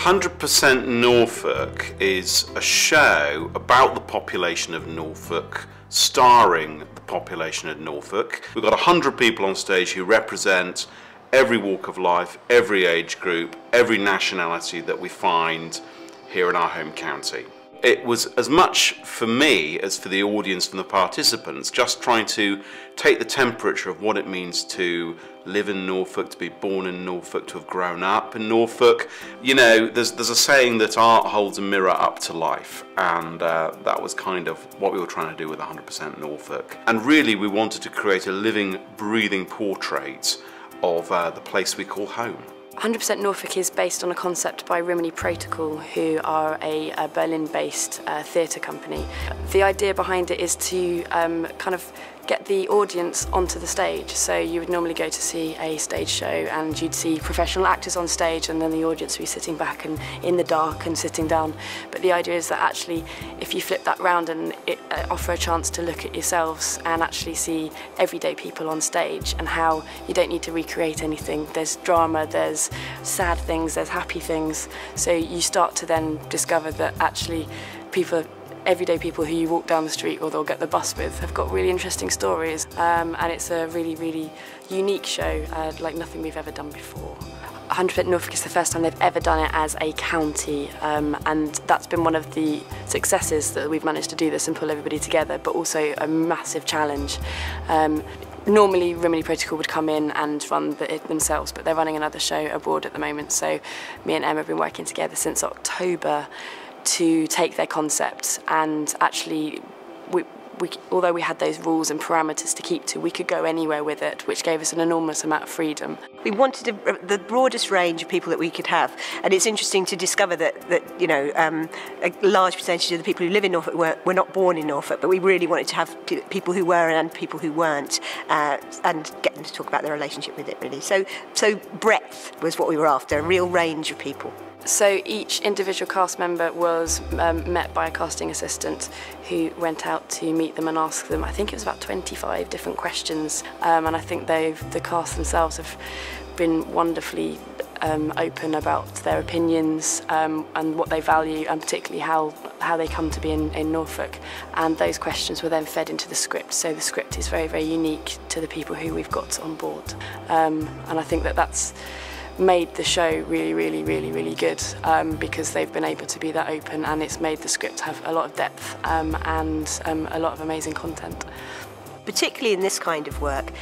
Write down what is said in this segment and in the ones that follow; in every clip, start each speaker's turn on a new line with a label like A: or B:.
A: 100% Norfolk is a show about the population of Norfolk, starring the population of Norfolk. We've got 100 people on stage who represent every walk of life, every age group, every nationality that we find here in our home county. It was as much for me as for the audience and the participants, just trying to take the temperature of what it means to live in Norfolk, to be born in Norfolk, to have grown up in Norfolk. You know, there's a saying that art holds a mirror up to life, and that was kind of what we were trying to do with 100% Norfolk. And really we wanted to create a living, breathing portrait of the place we call home.
B: 100% Norfolk is based on a concept by Rumney Protocol, who are a Berlin-based theatre company. The idea behind it is to kind of get the audience onto the stage. So you would normally go to see a stage show and you'd see professional actors on stage, and then the audience would be sitting back and in the dark and sitting down. But the idea is that actually if you flip that round and offer a chance to look at yourselves and actually see everyday people on stage, and how you don't need to recreate anything. There's drama, there's sad things, there's happy things. So you start to then discover that actually everyday people who you walk down the street or they'll get the bus with have got really interesting stories, and it's a really, really unique show, like nothing we've ever done before. 100% Norfolk is the first time they've ever done it as a county, and that's been one of the successes, that we've managed to do this and pull everybody together, but also a massive challenge. Normally Rumney Protocol would come in and run it themselves, but they're running another show abroad at the moment, so me and Emma have been working together since October to take their concept, and actually although we had those rules and parameters to keep to, we could go anywhere with it, which gave us an enormous amount of freedom.
C: We wanted the broadest range of people that we could have, and it's interesting to discover that you know, a large percentage of the people who live in Norfolk were not born in Norfolk, but we really wanted to have people who were and people who weren't, and get them to talk about their relationship with it, really. So breadth was what we were after, a real range of people.
B: So each individual cast member was met by a casting assistant who went out to meet them and ask them, I think it was about 25 different questions, and I think the cast themselves have been wonderfully open about their opinions and what they value, and particularly how they come to be in Norfolk. And those questions were then fed into the script, so the script is very, very unique to the people who we've got on board. And I think that's made the show really, really, really, really good, because they've been able to be that open, and it's made the script have a lot of depth and a lot of amazing content.
C: Particularly in this kind of work,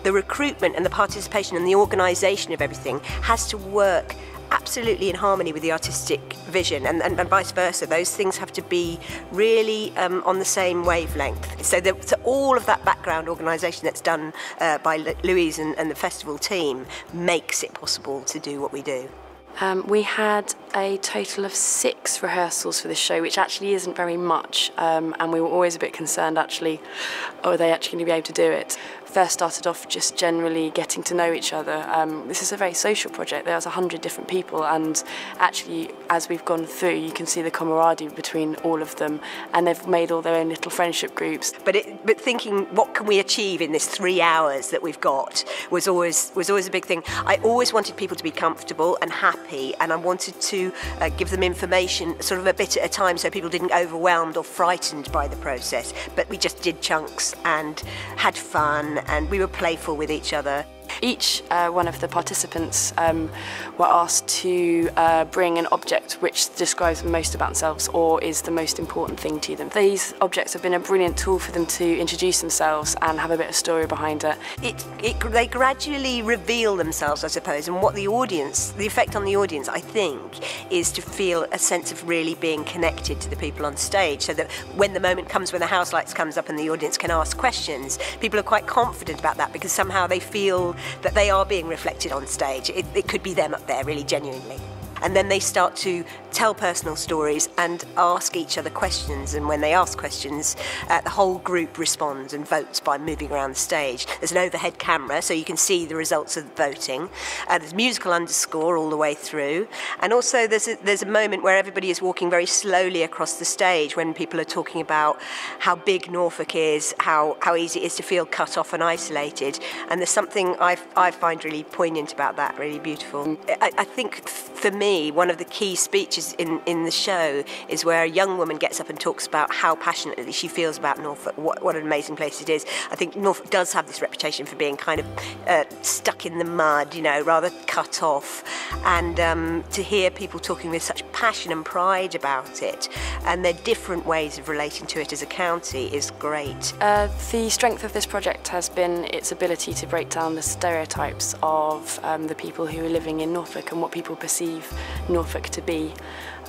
C: the recruitment and the participation and the organisation of everything has to work absolutely in harmony with the artistic vision, and vice versa. Those things have to be really on the same wavelength. So all of that background organisation that's done by Louise and the festival team makes it possible to do what we do.
B: We had a total of 6 rehearsals for this show, which actually isn't very much, and we were always a bit concerned actually, are they actually going to be able to do it? First started off just generally getting to know each other. This is a very social project. There's 100 different people, and actually as we've gone through you can see the camaraderie between all of them, and they've made all their own little friendship groups.
C: But thinking what can we achieve in this 3 hours that we've got was always a big thing. I always wanted people to be comfortable and happy, and I wanted to give them information sort of a bit at a time, so people didn't get overwhelmed or frightened by the process, but we just did chunks and had fun, and we were playful with each other.
B: Each one of the participants were asked to bring an object which describes them most about themselves or is the most important thing to them. These objects have been a brilliant tool for them to introduce themselves and have a bit of story behind it.
C: They gradually reveal themselves, I suppose, and what the effect on the audience, I think, is to feel a sense of really being connected to the people on stage, so that when the moment comes when the house lights comes up and the audience can ask questions, people are quite confident about that, because somehow they feel that they are being reflected on stage. It could be them up there, really genuinely. And then they start to tell personal stories and ask each other questions, and when they ask questions, the whole group responds and votes by moving around the stage. There's an overhead camera so you can see the results of the voting. There's musical underscore all the way through, and also there's a moment where everybody is walking very slowly across the stage when people are talking about how big Norfolk is, how easy it is to feel cut off and isolated, and there's something I find really poignant about that, really beautiful. I think for me one of the key speeches in the show is where a young woman gets up and talks about how passionately she feels about Norfolk, what an amazing place it is. I think Norfolk does have this reputation for being kind of stuck in the mud, you know, rather cut off, and to hear people talking with such passion and pride about it and their different ways of relating to it as a county is great.
B: The strength of this project has been its ability to break down the stereotypes of the people who are living in Norfolk and what people perceive Norfolk to be.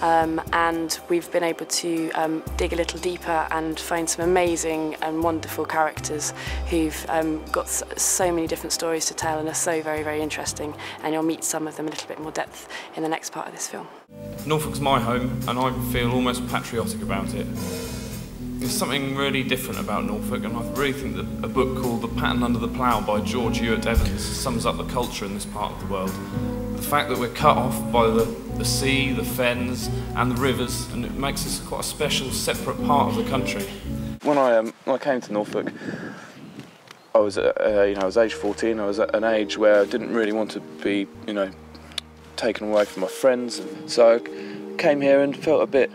B: And we've been able to dig a little deeper and find some amazing and wonderful characters who've got so many different stories to tell and are so very, very interesting, and you'll meet some of them in a little bit more depth in the next part of this film.
D: Norfolk's my home and I feel almost patriotic about it. There's something really different about Norfolk, and I really think that a book called The Pattern Under the Plough by George Ewart Evans sums up the culture in this part of the world. The fact that we're cut off by the sea, the fens and the rivers, and it makes us quite a special, separate part of the country.
E: When I came to Norfolk, I was I was age 14. I was at an age where I didn't really want to be, taken away from my friends, and so I came here and felt a bit.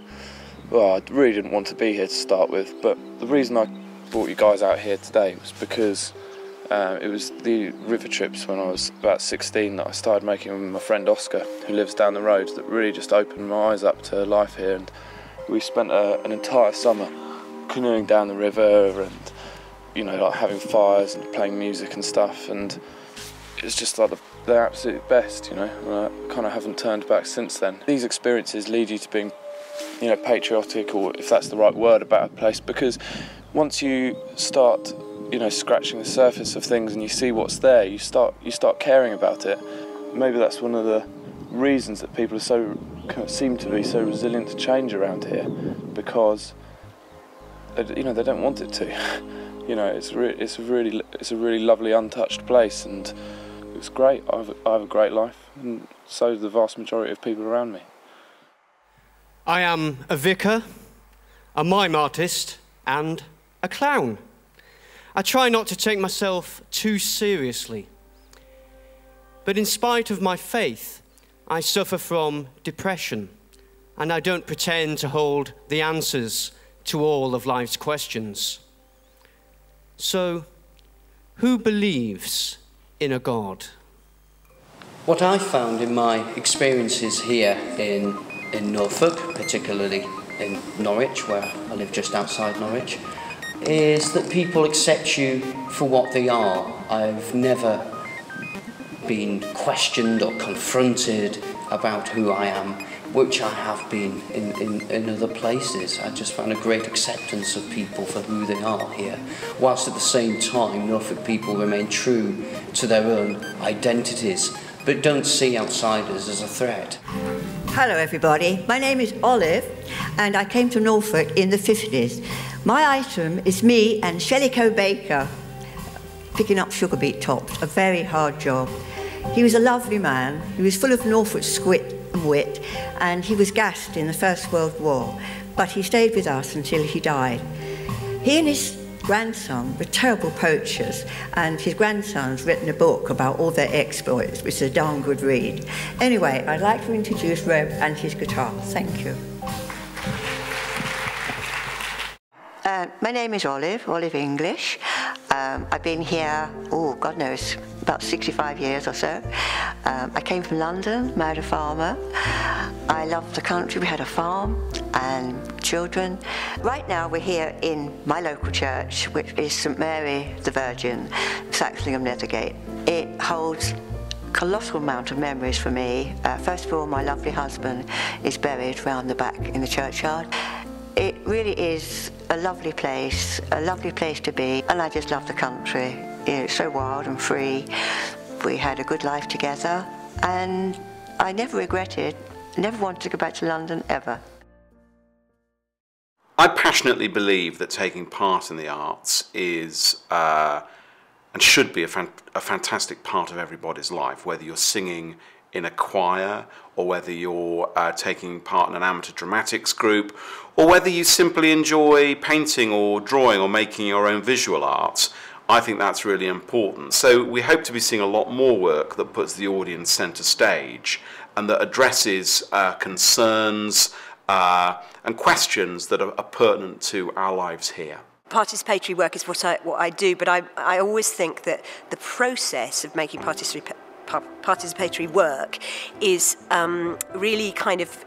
E: Well, I really didn't want to be here to start with, but the reason I brought you guys out here today was because it was the river trips when I was about 16 that I started making with my friend Oscar, who lives down the road, that really just opened my eyes up to life here. And we spent an entire summer canoeing down the river and, like having fires and playing music and stuff, and it was just like the absolute best, and I kind of haven't turned back since then. These experiences lead you to being patriotic, or if that's the right word, about a place, because once you start scratching the surface of things and you see what's there, you start caring about it. Maybe that's one of the reasons that people are seem to be so resilient to change around here, because they don't want it to. It's a really lovely untouched place, and it's great. I have a great life, and so do the vast majority of people around me.
F: I am a vicar, a mime artist, and a clown. I try not to take myself too seriously. But in spite of my faith, I suffer from depression, and I don't pretend to hold the answers to all of life's questions. So, who believes in a God?
G: What I found in my experiences here in Norfolk, particularly in Norwich, where I live just outside Norwich, is that people accept you for what they are. I've never been questioned or confronted about who I am, which I have been in other places. I just found a great acceptance of people for who they are here, whilst at the same time Norfolk people remain true to their own identities, but don't see outsiders as a threat.
H: Hello everybody, my name is Olive and I came to Norfolk in the 50s. My item is me and Shellyco Baker picking up sugar beet tops, a very hard job. He was a lovely man, he was full of Norfolk squit and wit, and he was gassed in the First World War, but he stayed with us until he died. He and his grandson were terrible poachers, and his grandson's written a book about all their exploits, which is a darn good read. Anyway, I'd like to introduce Reb and his guitar. Thank you. My name is Olive English. I've been here, God knows, about 65 years or so. I came from London, married a farmer. I love the country. We had a farm and children. Right now we're here in my local church, which is St Mary the Virgin, Saxlingham Nethergate. It holds a colossal amount of memories for me. First of all, my lovely husband is buried round the back in the churchyard. It really is a lovely place to be, and I just love the country. It's so wild and free. We had a good life together, and I never regretted Never wanted to go back to London, ever.
A: I passionately believe that taking part in the arts is and should be a fantastic part of everybody's life, whether you're singing in a choir, or whether you're taking part in an amateur dramatics group, or whether you simply enjoy painting or drawing or making your own visual arts. I think that's really important. So we hope to be seeing a lot more work that puts the audience centre stage and that addresses concerns and questions that are pertinent to our lives here.
C: Participatory work is what I do, but I always think that the process of making participatory work is really kind of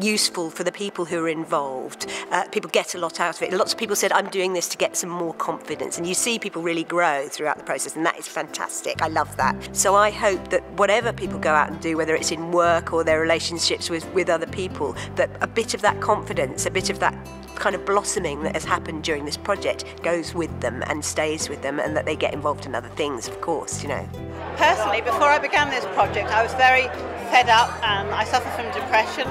C: useful for the people who are involved. People get a lot out of it. Lots of people said, I'm doing this to get some more confidence, and you see people really grow throughout the process, and that is fantastic. I love that. So I hope that whatever people go out and do, whether it's in work or their relationships with other people, that a bit of that confidence, a bit of that kind of blossoming that has happened during this project goes with them and stays with them, and that they get involved in other things, of course, you know.
I: Personally, before I began this project, I was very fed up and I suffer from depression,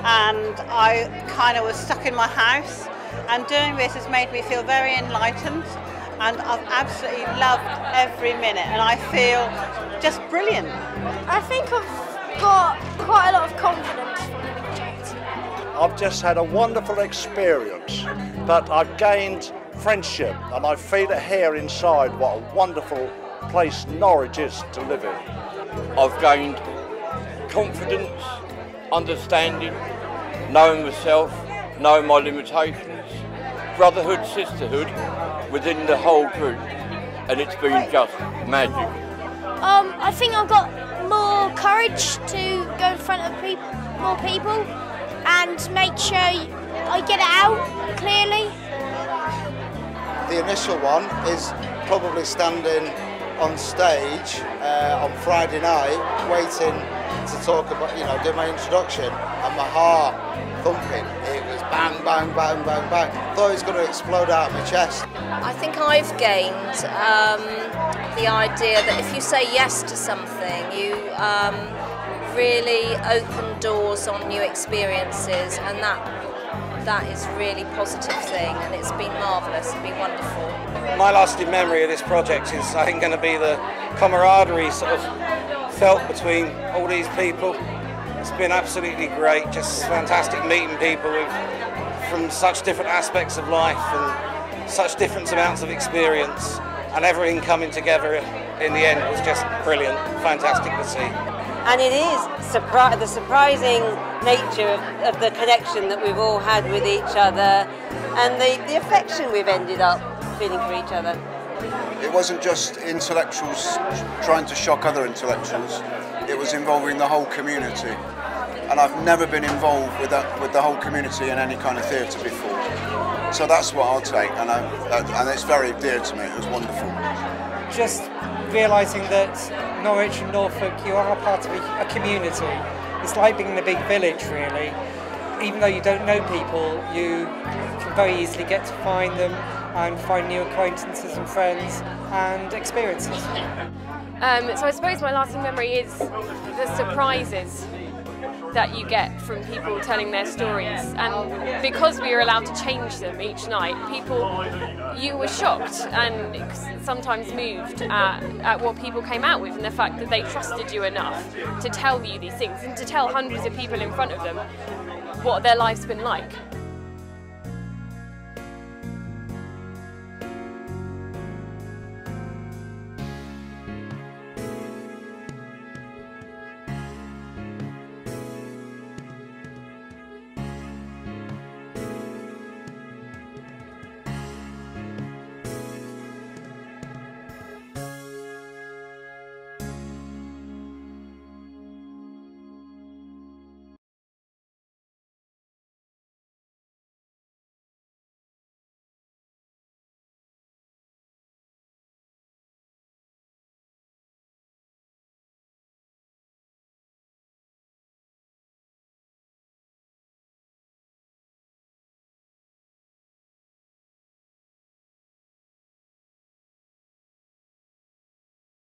I: and I kind of was stuck in my house, and doing this has made me feel very enlightened, and I've absolutely loved every minute, and I feel just brilliant.
J: I think I've got quite a lot of confidence from the project.
K: I've just had a wonderful experience, but I've gained friendship, and I feel it here inside what a wonderful place Norwich is to live in.
L: I've gained confidence, understanding, knowing myself, knowing my limitations, brotherhood, sisterhood within the whole group, and it's been just magic.
J: I think I've got more courage to go in front of more people and make sure I get it out clearly.
M: The initial one is probably standing on stage on Friday night, waiting to talk about, you know, do my introduction, and my heart thumping. It was bang, bang, bang, bang, bang. I thought it was going to explode out of my chest.
N: I think I've gained the idea that if you say yes to something, you really open doors on new experiences, and that is a really positive thing, and it's been marvellous, it's been wonderful.
O: My lasting memory of this project is, I think, going to be the camaraderie sort of felt between all these people. It's been absolutely great, just fantastic meeting people from such different aspects of life and such different amounts of experience, and everything coming together in the end was just brilliant, fantastic to see.
P: And it is the surprising nature of the connection that we've all had with each other, and the affection we've ended up feeling for each other.
Q: It wasn't just intellectuals trying to shock other intellectuals, it was involving the whole community. And I've never been involved with the whole community in any kind of theatre before. So that's what I'll take, and it's very dear to me. It was wonderful.
R: Just realising that Norwich and Norfolk, you are part of a community. It's like being in a big village, really. Even though you don't know people, you can very easily get to find them and find new acquaintances and friends and experiences.
S: So I suppose my lasting memory is the surprises that you get from people telling their stories, and because we were allowed to change them each night, you were shocked and sometimes moved at what people came out with, and the fact that they trusted you enough to tell you these things and to tell hundreds of people in front of them what their life's been like.